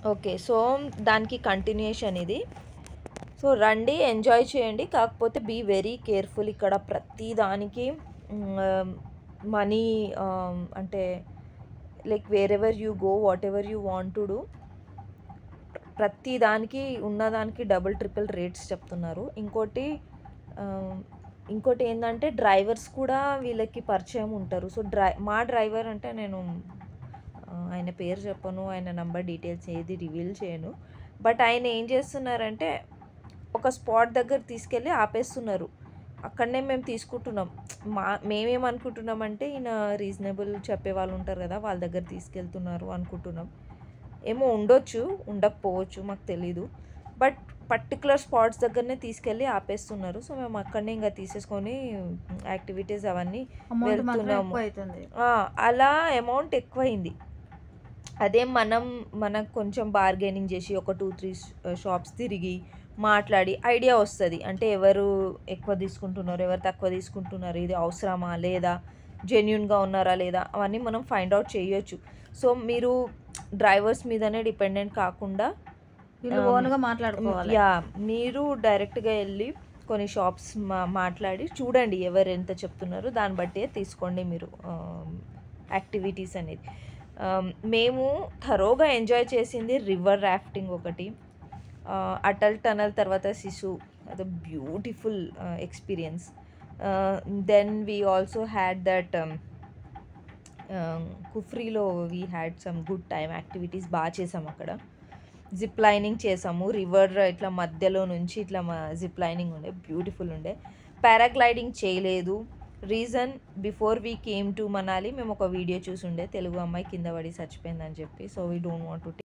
Okay. So, దానికి continuation ఇది. So, రండి ఎంజాయ్ చేయండి. కాకపోతే బీ వెరీ కేర్‌ఫుల్. ఇక్కడ ప్రతి దానికి మనీ అంటే like wherever you go, whatever you want to do ప్రతి దానికి ఉన్నదానికి డబుల్, ట్రిపుల్ రేట్స్ చెప్తున్నారు. ఆహ్, ఇంకోటి ఏందంటే డ్రైవర్స్ కూడా వీళ్ళకి పరిచయం ఉంటారు. సో, మా డ్రైవర్ అంటే నేను ఆయన పేరు చెప్పను. ఆయన నంబర్ డీటెయిల్స్ ఏది రివీల్ చేయను. బట్ ఆయన ఏం చేస్తున్నారంటే ఒక స్పాట్ దగ్గర తీసుకెళ్ళి ఆపేస్తున్నారు. అక్కడనే మేము తీసుకుంటున్నాం. మేమేమనుకుంటున్నామంటే ఈయన రీజనబుల్ చెప్పేవాళ్ళు ఉంటారు కదా! వాళ్ళ దగ్గర తీసుకెళ్తున్నారు అనుకుంటున్నాం. ఏమో ఉండొచ్చు, ఉండకపోవచ్చు మాకు తెలీదు. బట్ పర్టిక్యులర్ స్పాట్స్ దగ్గరనే తీసుకెళ్ళి ఆపేస్తున్నారు. సో, మేము అక్కడనే ఇంక తీసేసుకొని యాక్టివిటీస్ అవన్నీ అమౌంట్ మాత్రం వెళ్తున్నాము. ఎక్కువైతుంది. అలా అమౌంట్ ఎక్కువైంది. అదే మనకు కొంచెం బార్గెనింగ్ చేసి ఒక 2, 3 షాప్స్ తిరిగి, మాట్లాడి ఐడియా వస్తది. అంటే ఎవరు ఎక్కువ తీసుకుంటున్నారు, ఎవరు తక్కువ తీసుకుంటున్నారు, ఇది అవసరమా? లేదా? జెన్యూన్‌గా ఉన్నారా? లేదా? అవన్నీ మనం ఫైండ్ ఔట్ చేయొచ్చు. సో, మీరు డ్రైవర్స్ మీదనే డిపెండెంట్ కాకుండా వీళ్ళు ఓన్‌గా మాట్లాడుకోవాలి. మీరు డైరెక్ట్‌గా ఎళ్లి కొన్ని షాప్స్ మాట్లాడి చూడండి ఎవరు ఎంత చెప్తున్నారో దాన్ని బట్టే తీసుకోండి మీరు యాక్టివిటీస్ అనేది. మేము థరోగా ఎంజాయ్ చేసింది రివర్ రాఫ్టింగ్ ఒకటి. అటల్ టనల్ తర్వాత సిసు అది beautiful experience. Then we also had that కుఫ్రీలో we had some good time activities చేసాం అక్కడ. జిప్ లైనింగ్ చేసాము. రివర్ ఇట్లా మధ్యలో నుంచి ఇట్లా జిప్ లైనింగ్ ఉండే బ్యూటిఫుల్ ఉండే. పారాగ్లైడింగ్ చేయలేదు. Reason before we came to Manali మేము ఒక వీడియో చూసుండే తెలుగు అమ్మాయి కింద పడి చచ్చిపోయిందని చెప్పి. So, we don't want to